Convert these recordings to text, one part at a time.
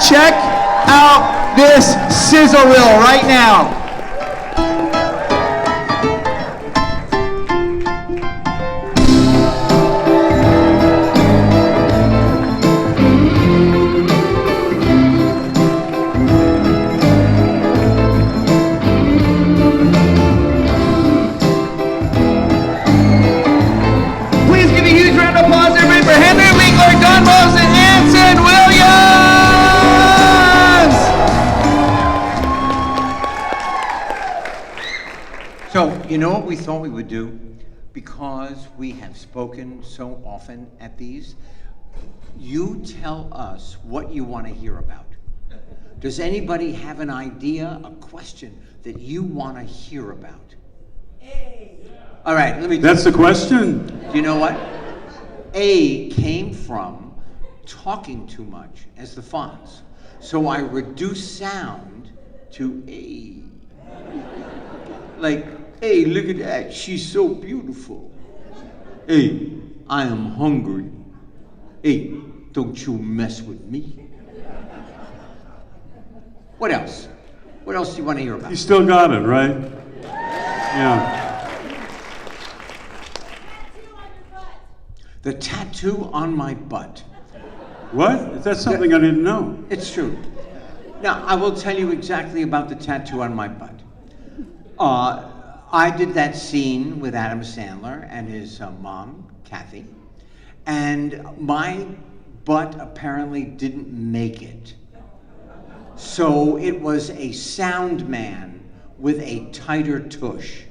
check out this sizzle reel right now. You know what we thought we would do? Because we have spoken so often at these, you tell us what you want to hear about. Does anybody have an idea, a question that you want to hear about? All right, let me. That's the question. Do you know what? A came from talking too much as the Fonz. So I reduced sound to A. Like, hey, look at that, she's so beautiful. Hey, I am hungry. Hey, don't you mess with me. What else? What else do you want to hear about? You still got it, right? Yeah. The tattoo on my butt. What? That's something I didn't know. It's true. Now, I will tell you exactly about the tattoo on my butt. I did that scene with Adam Sandler and his mom, Kathy, and my butt apparently didn't make it. So it was a sound man with a tighter tush.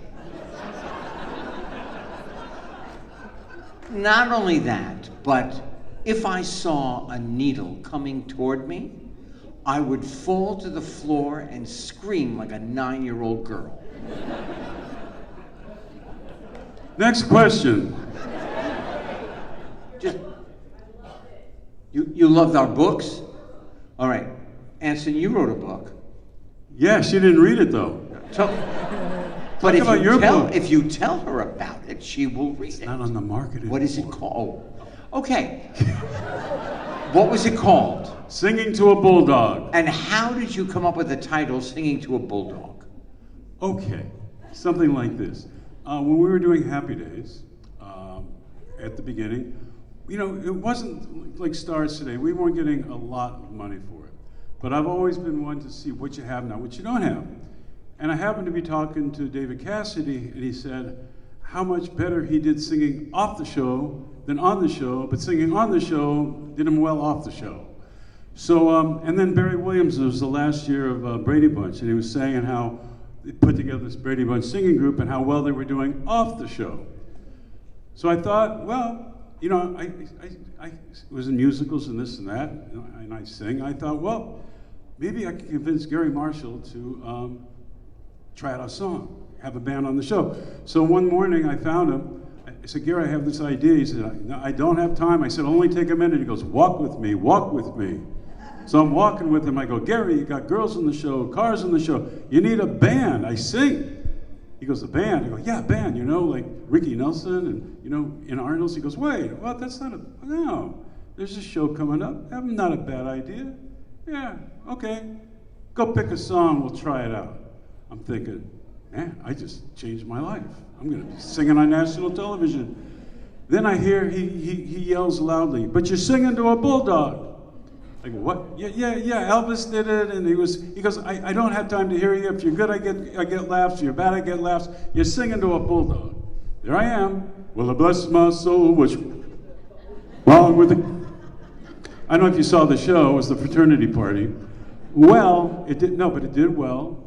Not only that, but if I saw a needle coming toward me, I would fall to the floor and scream like a 9-year-old girl. Next question. Just, you loved our books? All right. Anson, you wrote a book. Yeah, she didn't read it though. But if you tell her about it, she will read it. It's not on the market anymore. What is it called? Oh, okay. What was it called? Singing to a Bulldog. And how did you come up with the title, Singing to a Bulldog? Okay, something like this. When we were doing Happy Days, at the beginning, you know, it wasn't like Stars Today. We weren't getting a lot of money for it. But I've always been one to see what you have now, what you don't have. And I happened to be talking to David Cassidy, and he said how much better he did singing off the show than on the show, but singing on the show did him well off the show. So, and then Barry Williams, it was the last year of Brady Bunch, and he was saying how they put together this Brady Bunch singing group and how well they were doing off the show. So I thought, well, you know, I was in musicals and this and that, and I sing. I thought, well, maybe I can convince Gary Marshall to try out a song, have a band on the show. So one morning I found him. I said, Gary, I have this idea. He said, no, I don't have time. I said, only take a minute. He goes, walk with me, walk with me. So I'm walking with him. I go, Gary, you got girls in the show, cars in the show. You need a band. I sing. He goes, a band? I go, yeah, band, you know, like Ricky Nelson and, you know, in Arnold's. He goes, wait, well, that's not no. There's a show coming up. That's not a bad idea. Yeah, okay. Go pick a song. We'll try it out. I'm thinking, man, I just changed my life. I'm going to be singing on national television. Then I hear he yells loudly, but you're singing to a bulldog. I go, what? Yeah, Elvis did it, and he goes, I don't have time to hear you. If you're good, I get laughs. If you're bad, I get laughs. You're singing to a bulldog. There I am. Well, bless my soul, what's wrong with it? I don't know if you saw the show. It was the fraternity party. Well, it did well.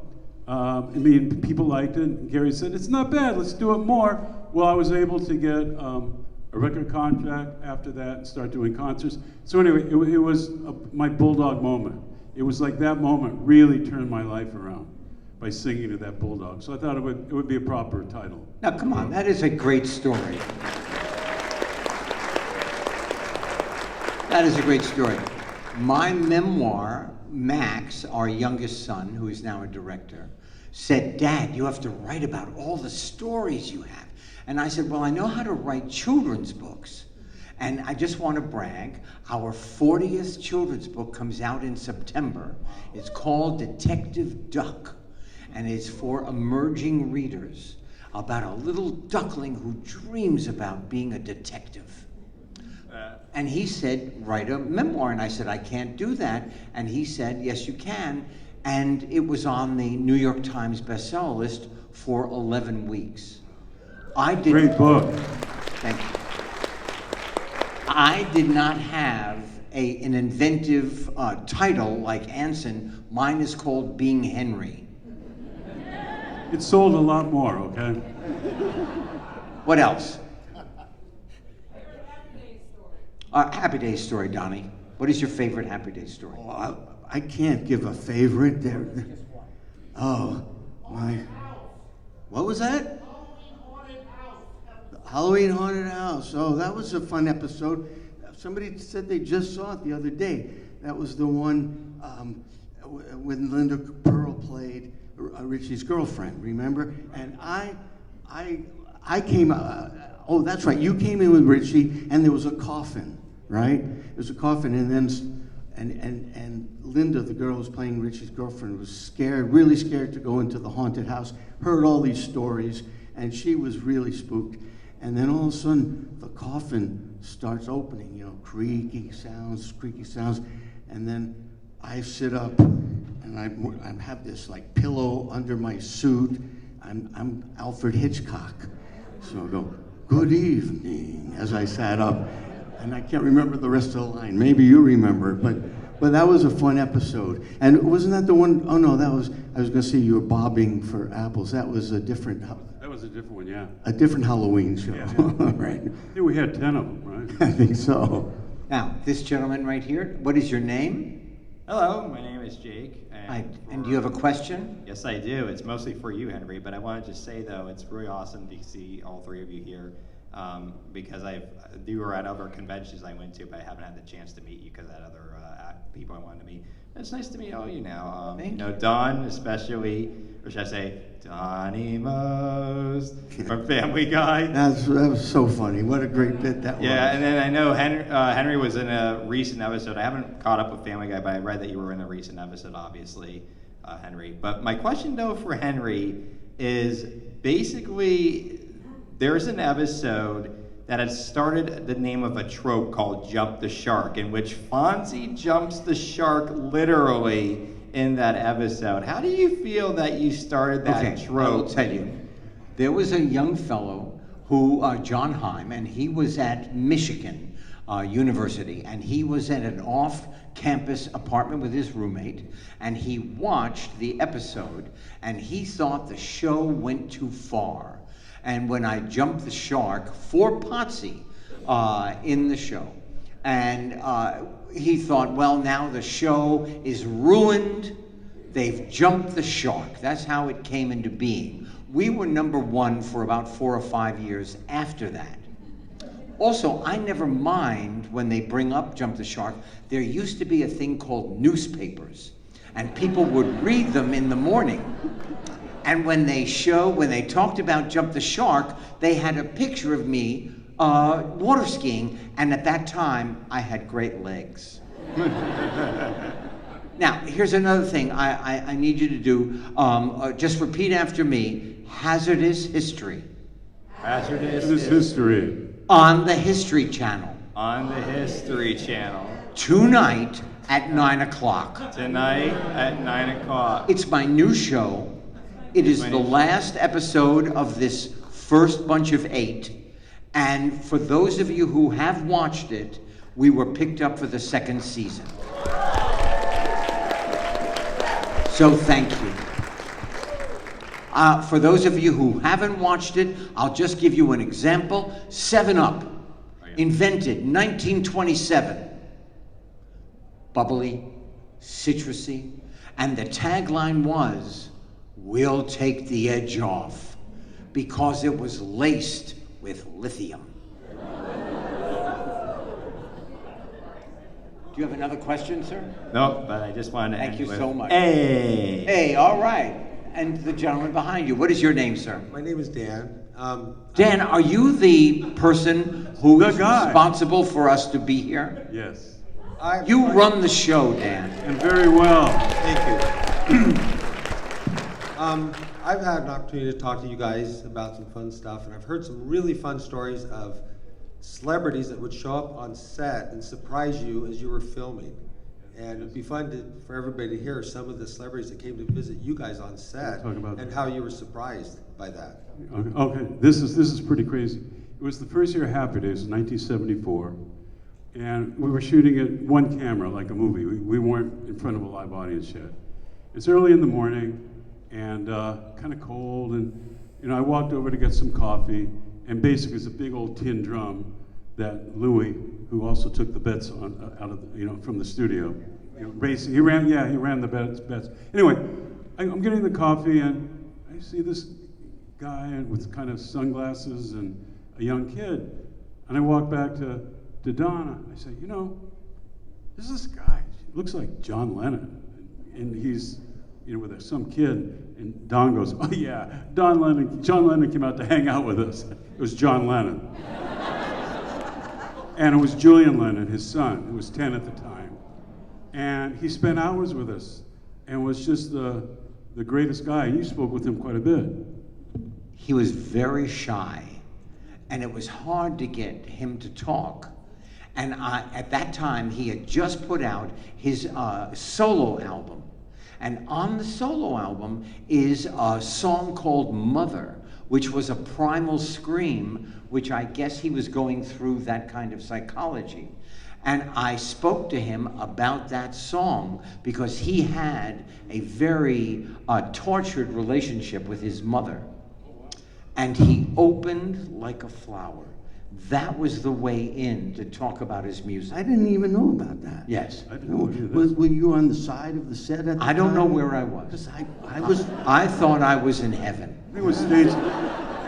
I mean, people liked it. And Gary said, it's not bad, let's do it more. Well, I was able to get a record contract after that and start doing concerts. So anyway, it was my bulldog moment. It was like that moment really turned my life around by singing to that bulldog. So I thought it would be a proper title. Now, come on, that is a great story. That is a great story. My memoir, Max, our youngest son, who is now a director, said, Dad, you have to write about all the stories you have. And I said, well, I know how to write children's books. And I just want to brag, our 40th children's book comes out in September. It's called Detective Duck, and it's for emerging readers about a little duckling who dreams about being a detective. And he said, write a memoir. And I said, I can't do that. And he said, yes, you can. And it was on the New York Times bestseller list for 11 weeks. Great book. Thank you. I did not have an inventive title like Anson. Mine is called Being Henry. It sold a lot more, okay? What else? Happy Days story, Donnie. What is your favorite Happy Days story? Oh, I can't give a favorite. Oh, my. What was that? Halloween Haunted House. Oh, that was a fun episode. Somebody said they just saw it the other day. That was the one when Linda Pearl played Richie's girlfriend, remember? And I came, oh, that's right, you came in with Richie, and there was a coffin, right? There was a coffin, and then, and Linda, the girl who was playing Richie's girlfriend, was scared, really scared to go into the haunted house, heard all these stories, and she was really spooked. And then all of a sudden, the coffin starts opening, you know, creaky sounds, and then I sit up, and I have this like pillow under my suit. I'm Alfred Hitchcock, so I go, good evening, as I sat up, and I can't remember the rest of the line. Maybe you remember it, but that was a fun episode. And wasn't that the one? Oh no, that was, I was going to say you were bobbing for apples. That was a different. That was a different one, yeah. A different Halloween show, Yeah. right? I think we had 10 of them, right? I think so. Now, this gentleman right here, what is your name? Hello, my name is Jake. And do you have a question? Yes, I do. It's mostly for you, Henry, but I wanted to say, though, it's really awesome to see all three of you here because you were at other conventions I went to, but I haven't had the chance to meet you because I had other people I wanted to meet. It's nice to meet all you now. Thank you know, Don, especially, or should I say, Donnie Most from Family Guy. That was so funny. What a great bit that was. Yeah, and then I know Henry was in a recent episode. I haven't caught up with Family Guy, but I read that you were in a recent episode, obviously, Henry. But my question, though, for Henry is basically there's an episode that has started the name of a trope called Jump the Shark, in which Fonzie jumps the shark literally in that episode. How do you feel that you started that trope? I will tell you. There was a young fellow who, John Heim, and he was at Michigan University, and he was at an off-campus apartment with his roommate, and he watched the episode, and he thought the show went too far. And when I jumped the shark for Potsy in the show, and he thought, well, now the show is ruined. They've jumped the shark. That's how it came into being. We were #1 for about 4 or 5 years after that. Also, I never mind when they bring up Jump the Shark. There used to be a thing called newspapers, and people would read them in the morning. And when they talked about Jump the Shark, they had a picture of me water skiing, and at that time, I had great legs. Now, here's another thing I need you to do. Just repeat after me. Hazardous history. Hazardous history. On the History Channel. On the History Channel. Tonight at 9 o'clock. Tonight at 9 o'clock. It's my new show. It is the last episode of this first bunch of 8. And for those of you who have watched it, we were picked up for the 2nd season. So thank you. For those of you who haven't watched it, I'll just give you an example. 7-Up, invented 1927. Bubbly, citrusy, and the tagline was, "We'll take the edge off," because it was laced with lithium. Do you have another question, sir? No, but I just wanted to Thank end you with, so much. Hey! Hey, all right. And the gentleman behind you, what is your name, sir? My name is Dan. Dan, are you the person who The is guy. responsible for us to be here? Yes. You run the show, Dan. And very well. Thank you. I've had an opportunity to talk to you guys about some fun stuff, and I've heard some really fun stories of celebrities that would show up on set and surprise you as you were filming. And it'd be fun for everybody to hear some of the celebrities that came to visit you guys on set Talk about and how you were surprised by that. Okay, this is pretty crazy. It was the first year of Happy Days, 1974, and we were shooting it one camera, like a movie. We weren't in front of a live audience yet. It's early in the morning, and kind of cold, and I walked over to get some coffee, and basically it's a big old tin drum that Louis, who also took the bets on out of from the studio, racing. He ran the bets. Anyway, I'm getting the coffee, and I see this guy with kind of sunglasses and a young kid, and I walk back to Don. I say, there's this guy. He looks like John Lennon, and he's with some kid. And Don goes, "Oh yeah, John Lennon came out to hang out with us." It was John Lennon. And it was Julian Lennon, his son, who was 10 at the time. And he spent hours with us and was just the greatest guy. And you spoke with him quite a bit. He was very shy, and it was hard to get him to talk. And at that time, he had just put out his solo album. And on the solo album is a song called Mother, which was a primal scream, which I guess he was going through that kind of psychology. And I spoke to him about that song because he had a very tortured relationship with his mother. And he opened like a flower. That was the way in to talk about his music. I didn't even know about that. Yes. I didn't know either. Were you on the side of the set at the time? I don't know where I was. 'Cause I was. I thought I was in heaven. I think it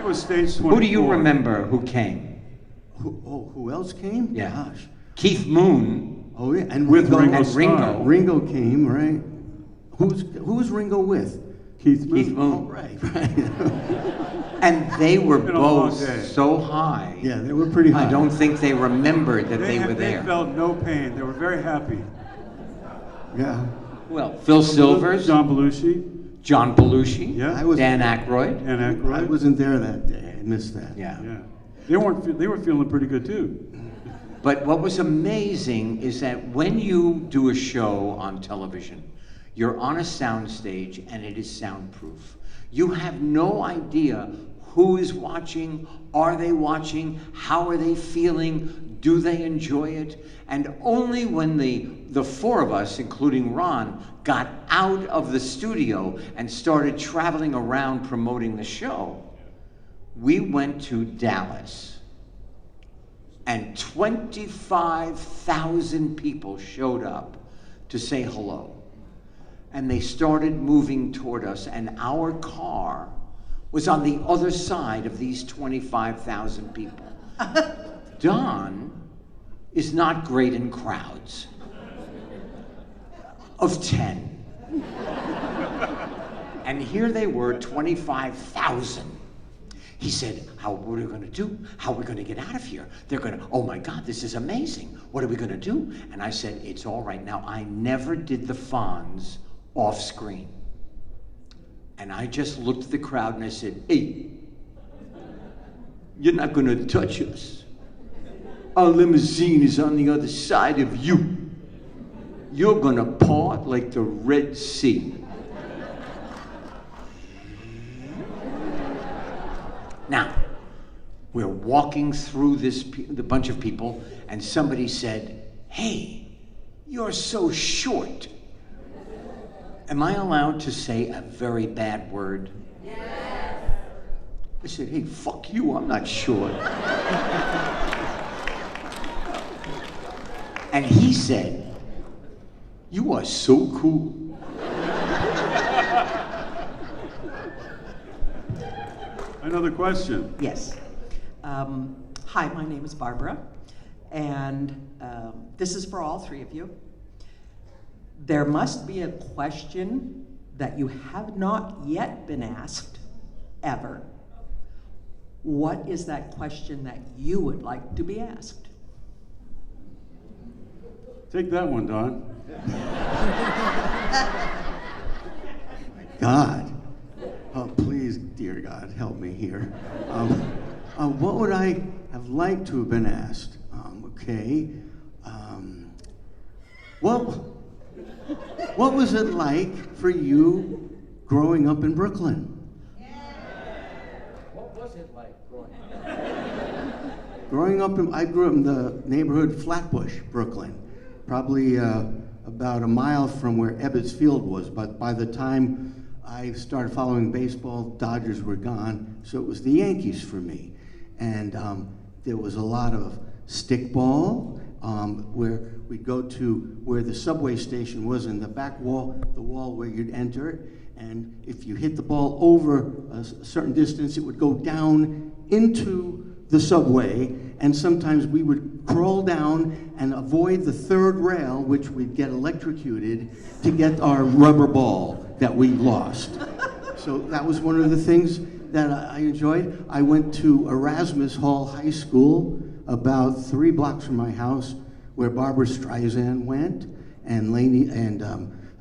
was stage 24. Who do you remember who came? Who else came? Yeah. Gosh. Keith Moon Oh yeah, and With Ringo. Ringo and Ringo. Ringo came, right? Who was Ringo with? Keith Moon. Keith Oh, Moon. right. And they were Been a long both day. so high. Yeah, they were pretty high. I don't think they remembered that they were They there. felt no pain. They were very happy. Yeah. Well, Phil Silvers, John Belushi. John Belushi, Yeah. I was. Dan Aykroyd. And Aykroyd. I wasn't there that day. I missed that. Yeah. Yeah. They were feeling pretty good too. But what was amazing is that when you do a show on television, you're on a soundstage and it is soundproof. You have no idea who is watching, are they watching, how are they feeling, do they enjoy it? And only when the four of us, including Ron, got out of the studio and started traveling around promoting the show, we went to Dallas. And 25,000 people showed up to say hello. And they started moving toward us, and our car was on the other side of these 25,000 people. Don is not great in crowds of 10. And here they were, 25,000. He said, what are we going to do? How are we going to get out of here? They're going to, oh my God, this is amazing. What are we going to do? And I said, it's all right. Now, I never did the Fonz off screen. And I just looked at the crowd and I said, hey, you're not going to touch us. Our limousine is on the other side of you. You're going to part like the Red Sea. Now, we're walking through the bunch of people, and somebody said, hey, you're so short. Am I allowed to say a very bad word? Yes. I said, hey, fuck you, I'm not short. And he said, you are so cool. Another question. Yes. Hi, my name is Barbara, and this is for all three of you. There must be a question that you have not yet been asked, ever. What is that question that you would like to be asked? Take that one, Don. God. Oh, please, dear God, help me here. What would I have liked to have been asked? Okay. What was it like for you growing up in Brooklyn? What was it like growing up? I grew up in the neighborhood Flatbush, Brooklyn, probably about a mile from where Ebbets Field was. But by the time I started following baseball, Dodgers were gone, so it was the Yankees for me. And there was a lot of stickball, where we'd go to where the subway station was in the back wall, the wall where you'd enter it. And if you hit the ball over a certain distance, it would go down into the subway. And sometimes we would crawl down and avoid the third rail, which we'd get electrocuted, to get our rubber ball that we lost. So that was one of the things that I enjoyed. I went to Erasmus Hall High School, about 3 blocks from my house, where Barbara Streisand went, and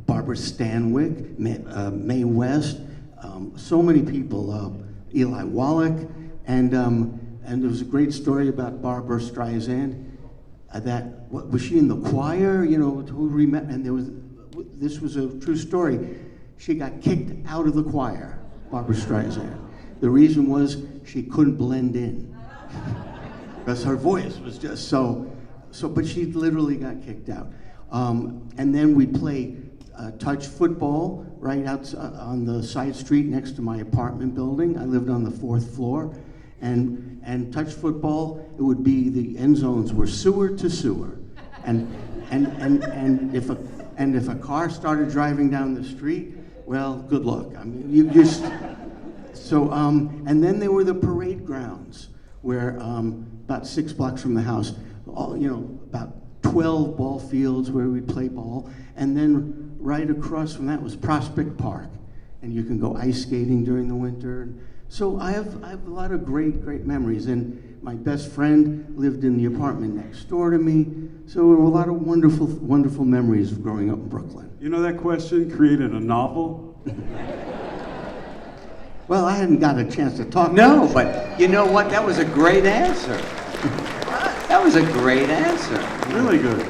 Barbara Stanwyck, Mae West, so many people, Eli Wallach, and there was a great story about Barbara Streisand. Was she in the choir? You know, and this was a true story. She got kicked out of the choir, Barbara Streisand. The reason was she couldn't blend in. Because her voice was just so, but she literally got kicked out. And then we play touch football right out on the side street next to my apartment building. I lived on the 4th floor. And touch football, it would be the end zones were sewer to sewer. And if a car started driving down the street, well, good luck. I mean, you just, so, and then there were the parade grounds where, about 6 blocks from the house, about 12 ball fields where we'd play ball, and then right across from that was Prospect Park, and you can go ice skating during the winter. So I have a lot of great memories, and my best friend lived in the apartment next door to me, so there were a lot of wonderful memories of growing up in Brooklyn. You know that question created a novel? Well, I hadn't got a chance to talk. No, but you know what? That was a great answer. That was a great answer. Really good.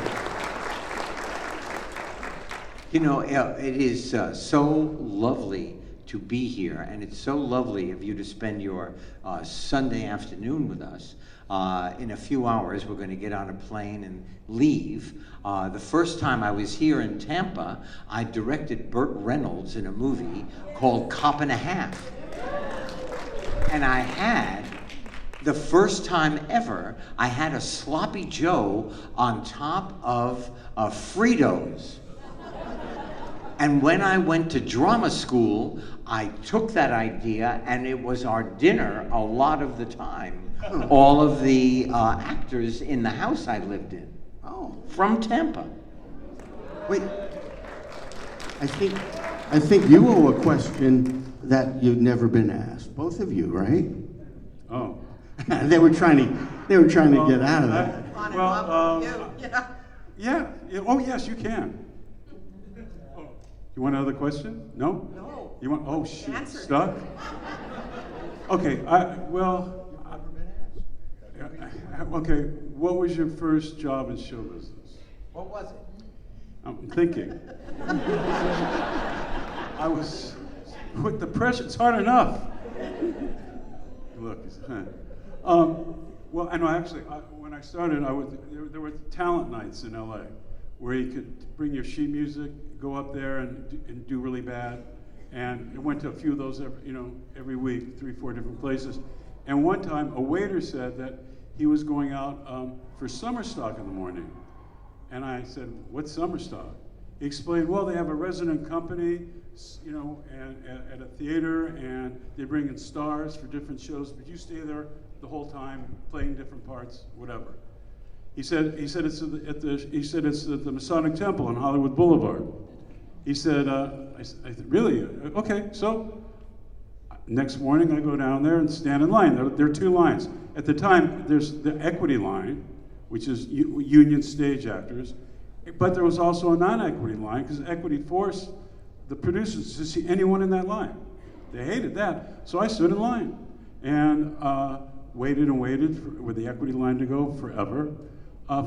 You know, it is so lovely to be here, and it's so lovely of you to spend your Sunday afternoon with us. In a few hours, we're going to get on a plane and leave. The first time I was here in Tampa, I directed Burt Reynolds in a movie called Cop and a Half. And I had, the first time ever, I had a Sloppy Joe on top of Fritos. And when I went to drama school, I took that idea, and it was our dinner a lot of the time. All of the actors in the house I lived in. Oh, From Tampa. wait. I think you owe a question that you've never been asked. Both of you, right? Oh. They were trying to get out of that. Yeah. Oh, yes, you can. Oh, you want another question? No? No. You want? Oh, shoot. Answer it. Stuck? Okay. Okay. What was your first job in show business? What was it? I'm thinking. I was. With the pressure, it's hard enough. Look. Well, I know actually, when I started, there were talent nights in LA where you could bring your sheet music, go up there and do really bad. And I went to a few of those every week, 3, 4 different places. And one time, a waiter said that he was going out for summer stock in the morning. And I said, what's summer stock? He explained, well, they have a resident company, and at a theater, and they bring in stars for different shows, but you stay there the whole time, playing different parts, whatever. He said it's at the Masonic Temple on Hollywood Boulevard. He said, I said, really? Okay, so Next morning, I go down there and stand in line. There are 2 lines. At the time, there's the equity line, which is union stage actors, but there was also a non-equity line because equity forced the producers to see anyone in that line. They hated that, so I stood in line and waited and waited for the equity line to go forever.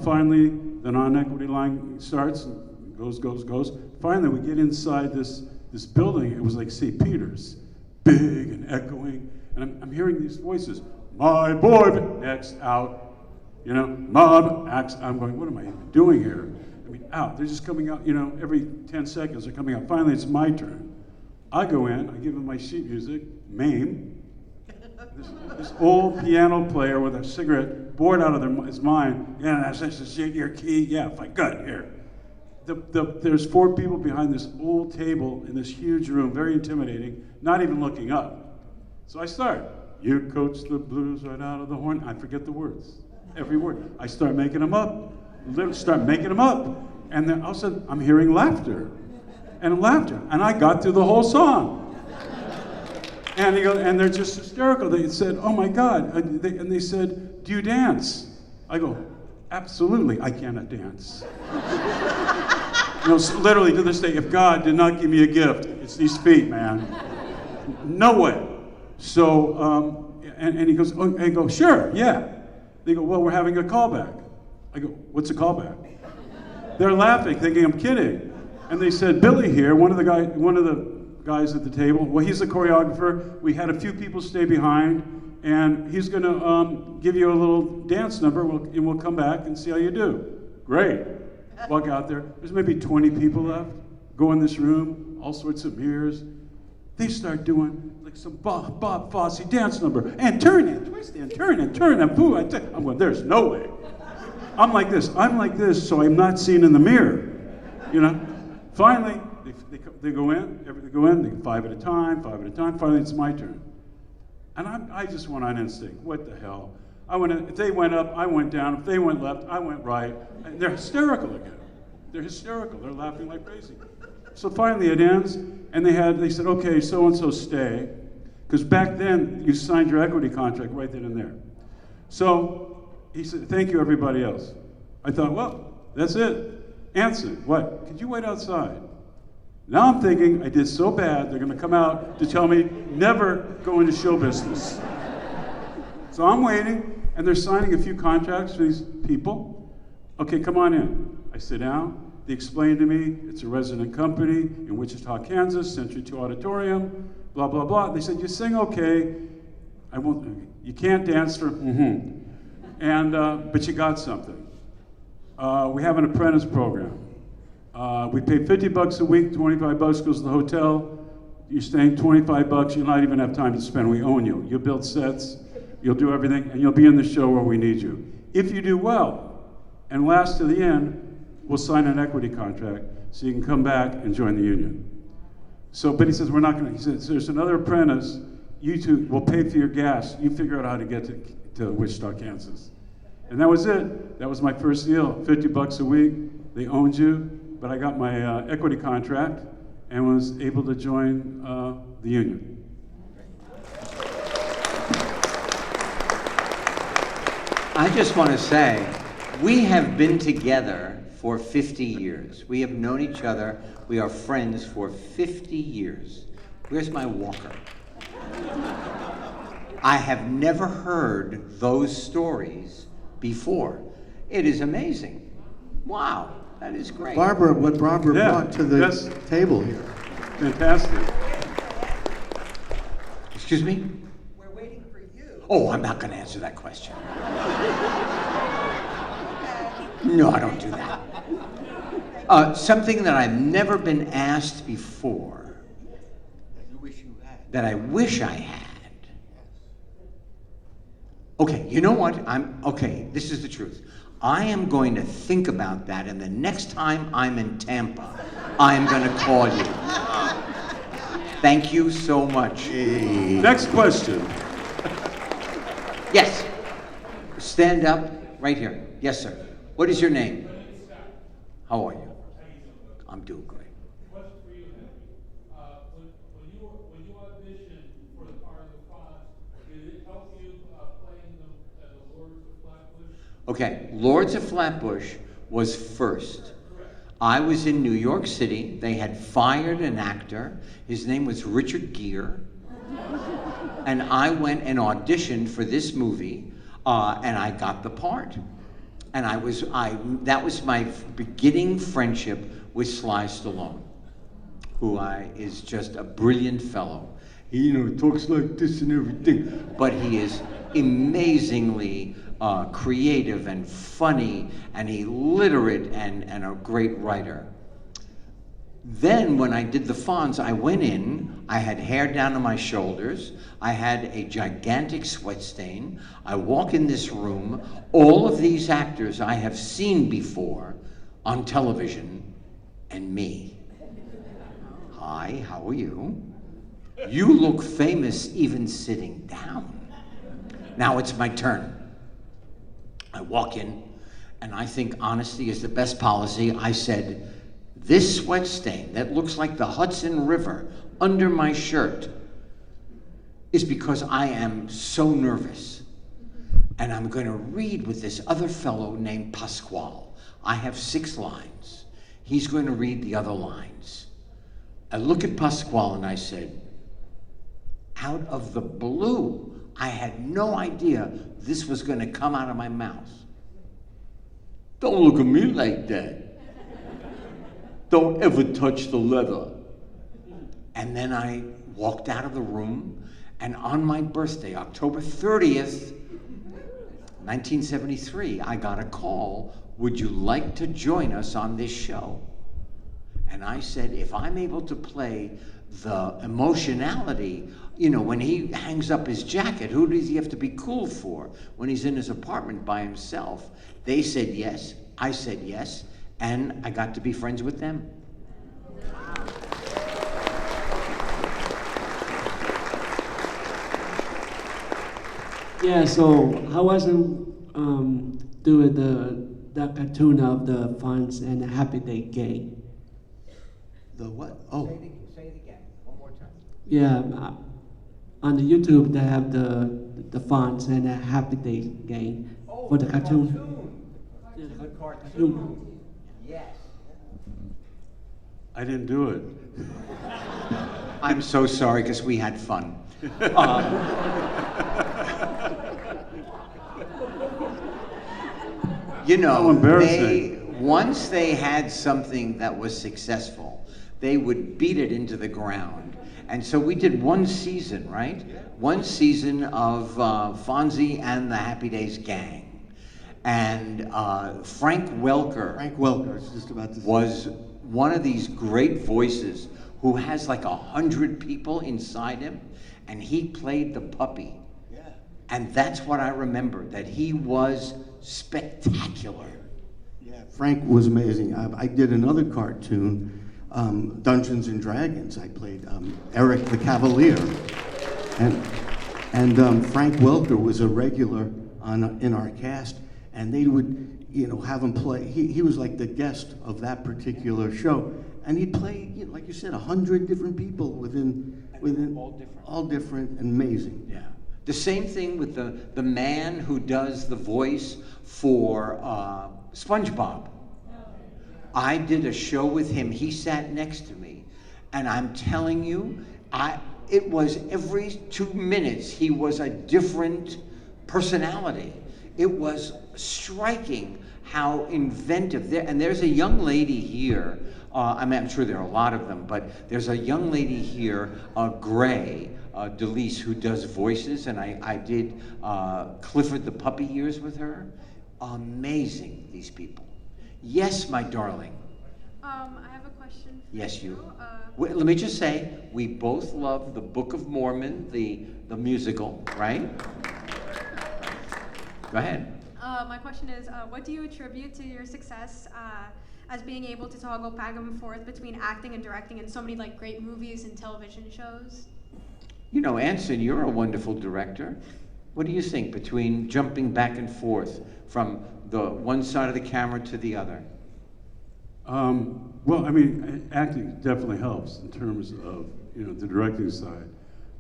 Finally, the non-equity line starts and goes. Finally, we get inside this building. It was like St. Peter's, big and echoing, and I'm hearing these voices. My boy, next out, mom, acts. I'm going, what am I even doing here? I mean, out. They're just coming out, every 10 seconds they're coming out. Finally, it's my turn. I go in, I give him my sheet music, Mame. This old piano player with a cigarette, bored out of his mind. Yeah, that's your key. Yeah, fine, good, here. There's 4 people behind this old table in this huge room, very intimidating, not even looking up. So I start. You coach the blues right out of the horn. I forget the words, every word. I start making them up, and then all of a sudden I'm hearing laughter, and I got through the whole song. And they're just hysterical. They said, "Oh my God!" And they said, "Do you dance?" I go, "Absolutely, I cannot dance." Literally to this day, if God did not give me a gift, it's these feet, man. No way. So, and he goes, oh, I go, "Sure, yeah." They go, "Well, we're having a callback." I go, "What's a callback?" They're laughing, thinking I'm kidding. And they said, "Billy here, one of the guys at the table, well, he's the choreographer. We had a few people stay behind, and he's going to give you a little dance number, and we'll come back and see how you do." Great. Walk out there. There's maybe 20 people left. Go in this room, all sorts of mirrors. They start doing like some Bob Fosse dance number, and turn and twist and turn and turn and boo. I'm going, there's no way. I'm like this, so I'm not seen in the mirror. Finally, they go in, they go 5 at a time. Finally, it's my turn. And I just went on instinct. What the hell? I went in, if they went up, I went down. If they went left, I went right. And they're hysterical again. They're hysterical. They're laughing like crazy. So finally it ends, and they said, "Okay, so-and-so stay." Because back then, you signed your equity contract right then and there. So he said, "Thank you, everybody else." I thought, well, that's it. Anson, what? Could you wait outside? Now I'm thinking I did so bad, they're going to come out to tell me never go into show business. So I'm waiting, and they're signing a few contracts for these people. Okay, come on in. I sit down. They explain to me it's a resident company in Wichita, Kansas, Century 2 Auditorium, blah, blah, blah. They said, "You sing okay. You can't dance for, and but you got something. We have an apprentice program. We pay $50 a week, $25 goes to the hotel. You're staying $25, you'll not even have time to spend. We own you. You'll build sets, you'll do everything, and you'll be in the show where we need you. If you do well and last to the end, we'll sign an equity contract so you can come back and join the union." So, but he says, "We're not going to," he says, "There's another apprentice. You two will pay for your gas. You figure out how to get to Wichita, Kansas." And that was it. That was my first deal. $50 a week. They owned you, but I got my equity contract and was able to join the union. I just want to say, we have been together for 50 years. We have known each other. We are friends for 50 years. Where's my walker? I have never heard those stories before. It is amazing. Wow, that is great. What Barbara brought to the table here. Fantastic. Excuse me? We're waiting for you. Oh, I'm not going to answer that question. No, I don't do that. Something that I've never been asked before. You wish you had. That I wish I had. Okay, you know what? Okay, this is the truth. I am going to think about that, and the next time I'm in Tampa, I'm going to call you. Thank you so much. Next question. Yes. Stand up right here. Yes, sir. What is your name? How are you? I'm doing great. Question for you, Henry. When you auditioned for the part Okay, Lords of Flatbush was first. I was in New York City. They had fired an actor. His name was Richard Gere. And I went and auditioned for this movie, and I got the part. And that was my beginning friendship with Sly Stallone, who is just a brilliant fellow. He, talks like this and everything, but he is amazingly creative and funny, and illiterate and a great writer. Then when I did the Fonz, I went in, I had hair down to my shoulders, I had a gigantic sweat stain. I walk in this room, all of these actors I have seen before on television, and me. Hi, how are you? You look famous even sitting down. Now it's my turn. I walk in, and I think honesty is the best policy. I said, this sweat stain that looks like the Hudson River under my shirt is because I am so nervous. And I'm going to read with this other fellow named Pasquale. I have 6 lines. He's going to read the other lines. I look at Pasquale and I said, out of the blue, I had no idea this was going to come out of my mouth. Don't look at me like that. Don't ever touch the leather. And then I walked out of the room, and on my birthday, October 30th, 1973, I got a call, would you like to join us on this show? And I said, if I'm able to play the emotionality, when he hangs up his jacket, who does he have to be cool for when he's in his apartment by himself? They said yes, I said yes, and I got to be friends with them. Yeah, so how was it doing the cartoon of the Fonz and the Happy Day game? The what? Oh, Say it again, one more time. Yeah, on the YouTube they have the Fonz and the Happy Day game for the cartoon. Yeah, The cartoon. cartoon. Yes. I didn't do it. I'm so sorry because we had fun. How embarrassing. Once they had something that was successful, they would beat it into the ground. And so we did one season, right? One season of Fonzie and the Happy Days gang. And Frank Welker. Frank Welker, I was just about to say. Was one of these great voices who has like 100 people inside him, and he played the puppy. Yeah. And that's what I remember, that he was spectacular. Yeah, Frank was amazing. I did another cartoon, Dungeons and Dragons. I played Eric the Cavalier, and Frank Welker was a regular in our cast, and they would have him play. He was like the guest of that particular show, and he'd play like you said 100 different people within all different and amazing. Yeah. The same thing with the man who does the voice for SpongeBob. I did a show with him. He sat next to me, and I'm telling you, it was every 2 minutes he was a different personality. It was striking how inventive. There's a young lady here. I'm sure there are a lot of them, but there's a young lady here, Gray Delise, who does voices, and I did Clifford the Puppy Years with her. Amazing, these people. Yes, my darling. I have a question. Yes, you. Wait, let me just say, we both love the Book of Mormon, the musical, right? Go ahead. My question is, what do you attribute to your success as being able to toggle back and forth between acting and directing in so many great movies and television shows? Anson, you're a wonderful director. What do you think between jumping back and forth from the one side of the camera to the other? Well, I mean, acting definitely helps in terms of the directing side.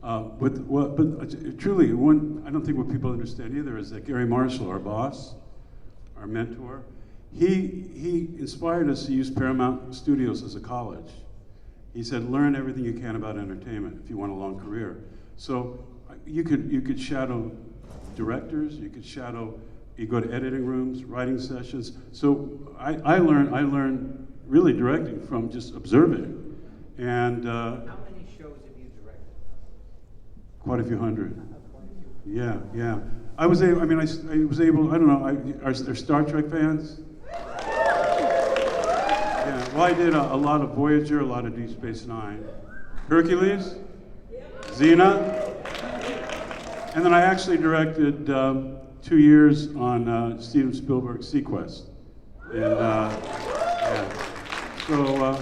But truly, I don't think what people understand either is that Gary Marshall, our boss, our mentor, he inspired us to use Paramount Studios as a college. He said, learn everything you can about entertainment if you want a long career. So you could shadow directors, you go to editing rooms, writing sessions. So I learned really directing from just observing. And How many shows have you directed? quite a few hundred. Yeah. I was able, I was able, I don't know, are Star Trek fans? Yeah, well, I did a lot of Voyager, a lot of Deep Space Nine. Hercules, Xena, and then I actually directed 2 years on Steven Spielberg's Sequest. And yeah, so,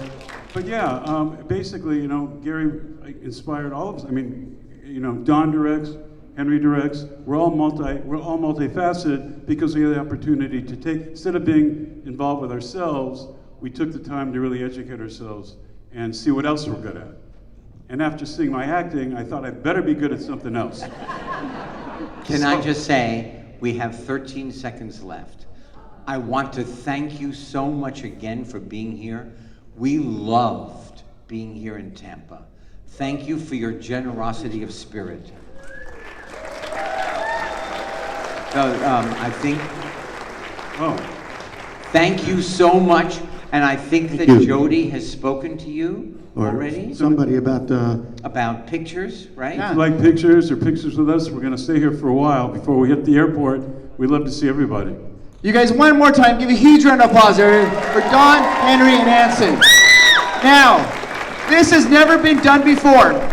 but yeah, basically, Gary inspired all of us. I mean, Don directs, Henry directs. We're all multifaceted because we had the opportunity to take, instead of being involved with ourselves, we took the time to really educate ourselves and see what else we're good at. And after seeing my acting, I thought I better be good at something else. Can I just say, we have 13 seconds left. I want to thank you so much again for being here. We loved being here in Tampa. Thank you for your generosity of spirit. So, I think, thank you so much, and I think that Jody has spoken to you already. Somebody about About pictures, right? If you like pictures or pictures with us, we're going to stay here for a while before we hit the airport. We'd love to see everybody. You guys, one more time, give a huge round of applause for Don, Henry, and Anson. Now, this has never been done before.